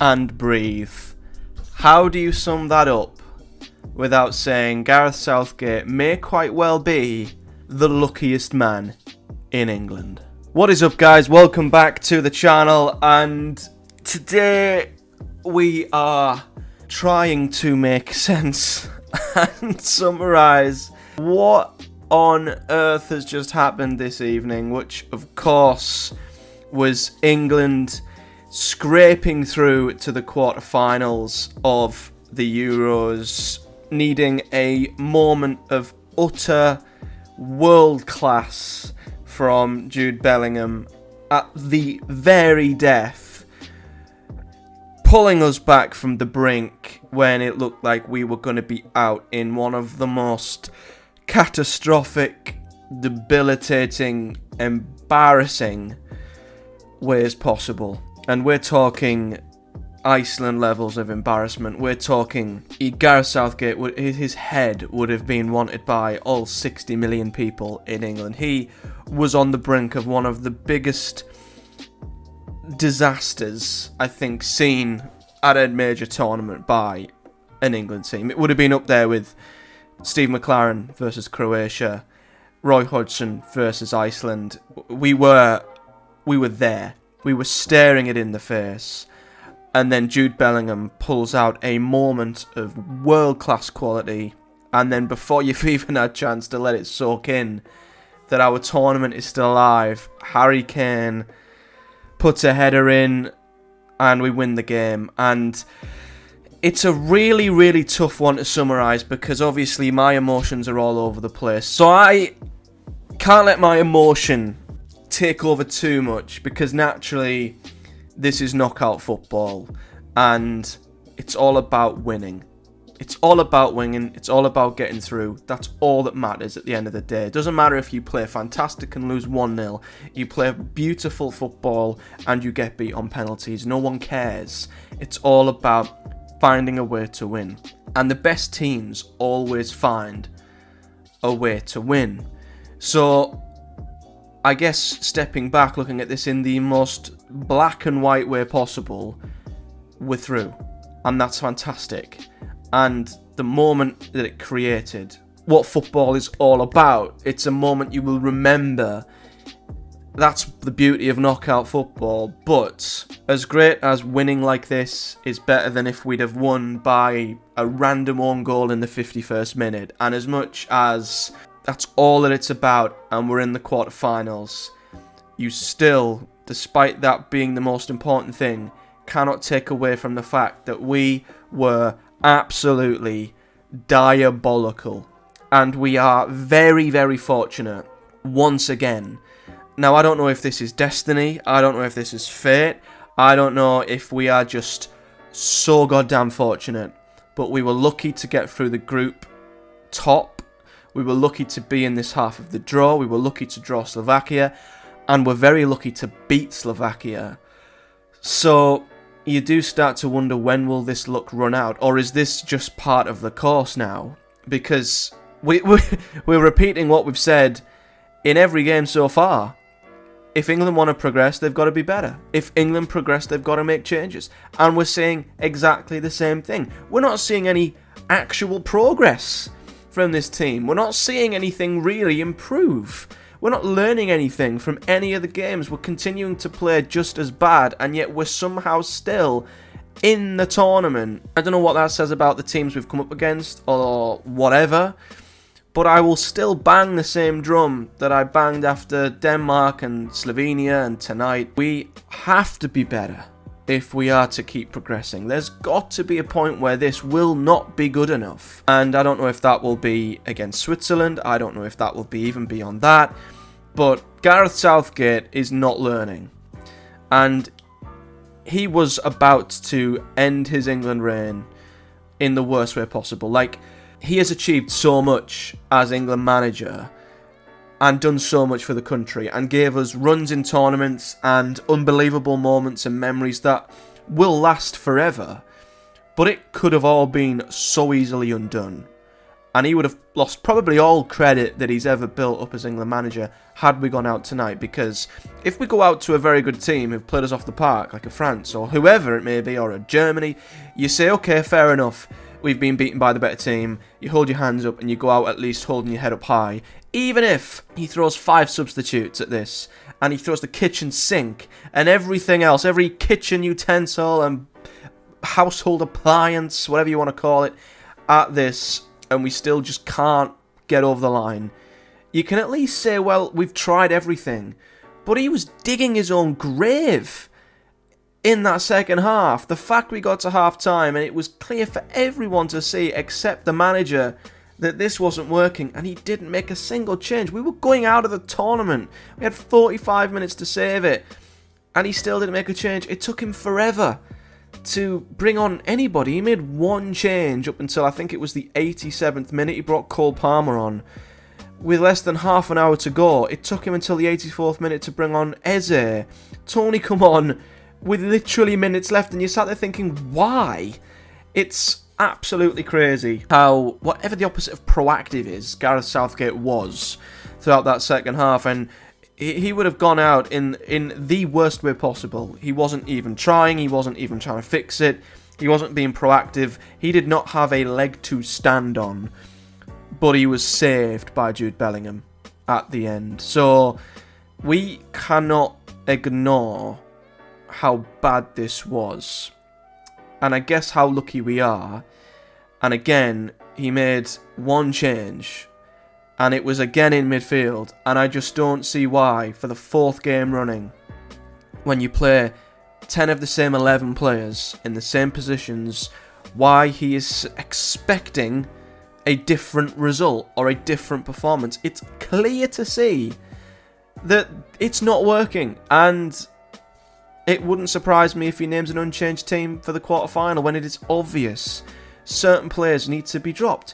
and breathe. How do you sum that up without saying Gareth Southgate may quite well be the luckiest man in England? What is up, guys? Welcome back to the channel, and today we are trying to make sense and summarise what on earth has just happened this evening, which of course was England scraping through to the quarterfinals of the Euros, needing a moment of utter world class from Jude Bellingham at the very death, pulling us back from the brink when it looked like we were going to be out in one of the most catastrophic, debilitating, embarrassing ways possible. And we're talking Iceland levels of embarrassment. We're talking Gareth Southgate, his head would have been wanted by all 60 million people in England. He was on the brink of one of the biggest disasters, I think, seen at a major tournament by an England team. It would have been up there with Steve McLaren versus Croatia, Roy Hodgson versus Iceland. We were there. We were staring it in the face. And then Jude Bellingham pulls out a moment of world-class quality. And then before you've even had a chance to let it soak in that our tournament is still alive, Harry Kane puts a header in and we win the game. And it's a really, really tough one to summarise because obviously my emotions are all over the place. So I can't let my emotion take over too much because naturally this is knockout football and it's all about winning. It's all about winning. It's all about getting through. That's all that matters at the end of the day. It doesn't matter if you play fantastic and lose 1-0. You play beautiful football and you get beat on penalties. No one cares. It's all about finding a way to win. And the best teams always find a way to win. So I guess stepping back, looking at this in the most black and white way possible, we're through. And that's fantastic. And the moment that it created, what football is all about, it's a moment you will remember. That's the beauty of knockout football. But as great as winning like this is better than if we'd have won by a random own goal in the 51st minute. And as much as that's all that it's about and we're in the quarterfinals, you still, despite that being the most important thing, cannot take away from the fact that we were absolutely diabolical. And we are very, very fortunate once again. Now, I don't know if this is destiny. I don't know if this is fate. I don't know if we are just so goddamn fortunate. But we were lucky to get through the group top. We were lucky to be in this half of the draw. We were lucky to draw Slovakia. And we're very lucky to beat Slovakia. So you do start to wonder, when will this luck run out? Or is this just part of the course now? Because we're repeating what we've said in every game so far. If England want to progress, they've got to be better. If England progress, they've got to make changes. And we're saying exactly the same thing. We're not seeing any actual progress from this team. We're not seeing anything really improve. We're not learning anything from any of the games. We're continuing to play just as bad, and yet we're somehow still in the tournament. I don't know what that says about the teams we've come up against or whatever, but I will still bang the same drum that I banged after Denmark and Slovenia and tonight. We have to be better if we are to keep progressing. There's got to be a point where this will not be good enough. And I don't know if that will be against Switzerland. I don't know if that will be even beyond that. But Gareth Southgate is not learning. And he was about to end his England reign in the worst way possible. Like, he has achieved so much as England manager and done so much for the country and gave us runs in tournaments and unbelievable moments and memories that will last forever. But it could have all been so easily undone. And he would have lost probably all credit that he's ever built up as England manager had we gone out tonight. Because if we go out to a very good team who've played us off the park, like a France or whoever it may be, or a Germany, you say, okay, fair enough, we've been beaten by the better team. You hold your hands up and you go out at least holding your head up high. Even if he throws 5 substitutes at this, and he throws the kitchen sink and everything else, every kitchen utensil and household appliance, whatever you want to call it, at this, and we still just can't get over the line, you can at least say, well, we've tried everything. But he was digging his own grave in that second half. The fact we got to half-time and it was clear for everyone to see, except the manager, that this wasn't working, and he didn't make a single change. We were going out of the tournament. We had 45 minutes to save it, and he still didn't make a change. It took him forever to bring on anybody. He made one change up until I think it was the 87th minute. He brought Cole Palmer on. With less than half an hour to go, it took him until the 84th minute to bring on Eze. Tony come on with literally minutes left, and you sat there thinking, why? It's absolutely crazy how, whatever the opposite of proactive is, Gareth Southgate was throughout that second half, and he would have gone out in the worst way possible. He wasn't even trying. He wasn't even trying to fix it. He wasn't being proactive. He did not have a leg to stand on. But he was saved by Jude Bellingham at the end. So we cannot ignore how bad this was. And I guess how lucky we are. And again, he made one change. And it was again in midfield, and I just don't see why, for the 4th game running, when you play 10 of the same 11 players in the same positions, why he is expecting a different result or a different performance. It's clear to see that it's not working, and it wouldn't surprise me if he names an unchanged team for the quarter-final when it is obvious certain players need to be dropped.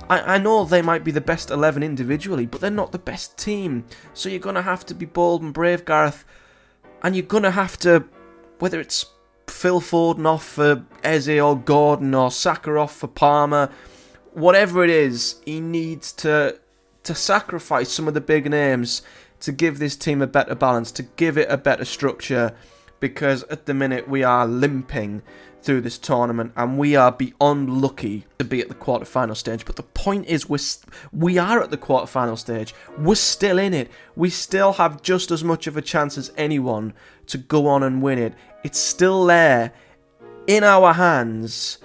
I know they might be the best 11 individually, but they're not the best team. So you're going to have to be bold and brave, Gareth. And you're going to have to, whether it's Phil Foden off for Eze or Gordon or Saka off for Palmer, whatever it is, he needs to sacrifice some of the big names to give this team a better balance, to give it a better structure, because at the minute we are limping through this tournament, and we are beyond lucky to be at the quarter-final stage. But the point is, we are at the quarter-final stage. We're still in it. We still have just as much of a chance as anyone to go on and win it. It's still there in our hands,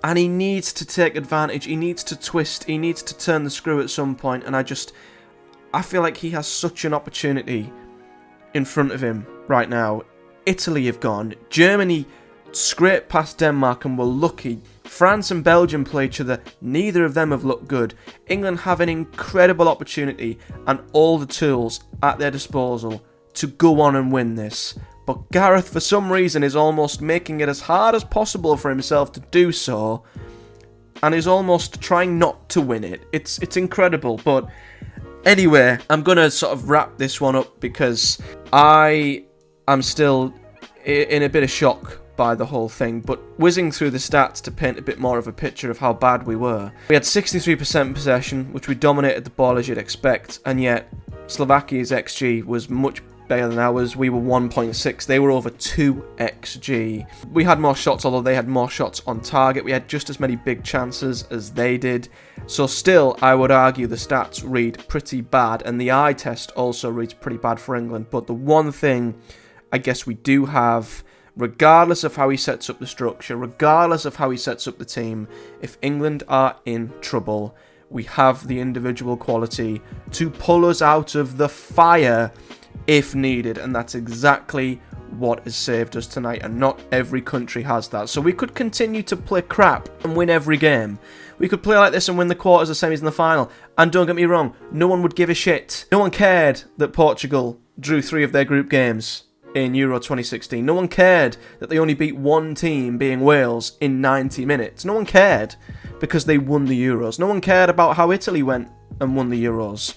and he needs to take advantage. He needs to twist. He needs to turn the screw at some point, and I feel like he has such an opportunity in front of him right now. Italy have gone. Germany scraped past Denmark and were lucky. France and Belgium play each other. Neither of them have looked good. England have an incredible opportunity and all the tools at their disposal to go on and win this. But Gareth, for some reason, is almost making it as hard as possible for himself to do so, and is almost trying not to win it. It's incredible. But anyway, I'm going to sort of wrap this one up because I am still in a bit of shock by the whole thing, but whizzing through the stats to paint a bit more of a picture of how bad we were. We had 63% possession, which we dominated the ball as you'd expect, and yet Slovakia's XG was much better than ours. We were 1.6, they were over 2 XG. We had more shots, although they had more shots on target. We had just as many big chances as they did. So still, I would argue the stats read pretty bad, and the eye test also reads pretty bad for England. But the one thing I guess we do have, regardless of how he sets up the structure, regardless of how he sets up the team, if England are in trouble, we have the individual quality to pull us out of the fire if needed, and that's exactly what has saved us tonight, and not every country has that. So we could continue to play crap and win every game. We could play like this and win the quarters, the semis and the final, and don't get me wrong, no one would give a shit. No one cared that Portugal drew 3 of their group games in Euro 2016. No one cared that they only beat one team, being Wales, in 90 minutes. No one cared because they won the Euros. No one cared about how Italy went and won the Euros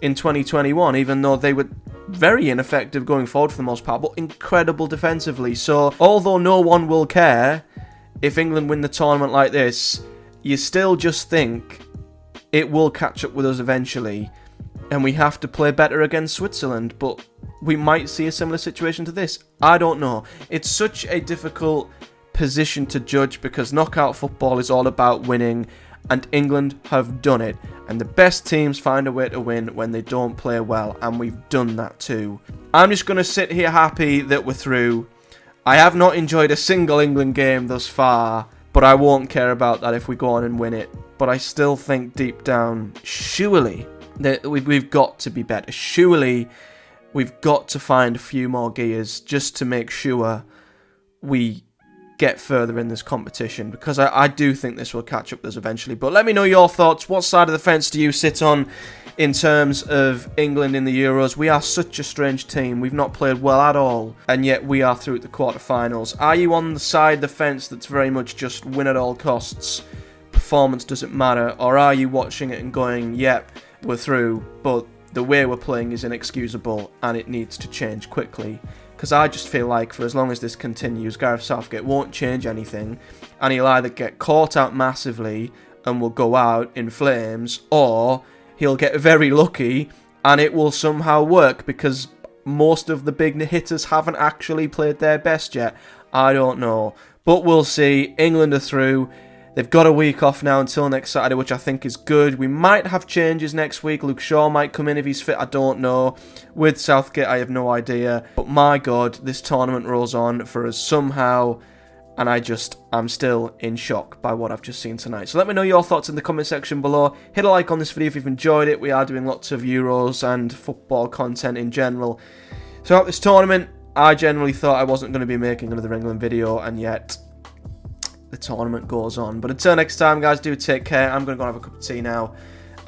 in 2021, even though they were very ineffective going forward for the most part, but incredible defensively. So although no one will care if England win the tournament like this, you still just think it will catch up with us eventually, and we have to play better against Switzerland, but we might see a similar situation to this. I don't know. It's such a difficult position to judge because knockout football is all about winning, and England have done it. And the best teams find a way to win when they don't play well, and we've done that too. I'm just going to sit here happy that we're through. I have not enjoyed a single England game thus far, but I won't care about that if we go on and win it. But I still think deep down, surely, that we've got to be better. Surely, we've got to find a few more gears just to make sure we get further in this competition, because I do think this will catch up with us eventually. But let me know your thoughts. What side of the fence do you sit on in terms of England in the Euros? We are such a strange team. We've not played well at all, and yet we are through at the quarterfinals. Are you on the side of the fence that's very much just win at all costs, performance doesn't matter, or are you watching it and going, yep, we're through, but the way we're playing is inexcusable and it needs to change quickly? Because I just feel like for as long as this continues, Gareth Southgate won't change anything, and he'll either get caught out massively and will go out in flames, or he'll get very lucky and it will somehow work because most of the big hitters haven't actually played their best yet. I don't know. But we'll see. England are through. They've got a week off now until next Saturday, which I think is good. We might have changes next week. Luke Shaw might come in if he's fit. I don't know. With Southgate, I have no idea. But my God, this tournament rolls on for us somehow. And I'm still in shock by what I've just seen tonight. So let me know your thoughts in the comment section below. Hit a like on this video if you've enjoyed it. We are doing lots of Euros and football content in general throughout this tournament. I generally thought I wasn't going to be making another England video, and yet the tournament goes on. But until next time, guys, do take care. I'm going to go have a cup of tea now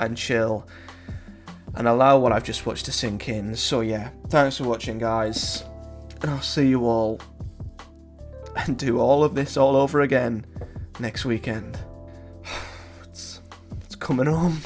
and chill and allow what I've just watched to sink in. So yeah, thanks for watching, guys, and I'll see you all and do all of this all over again next weekend. It's coming home.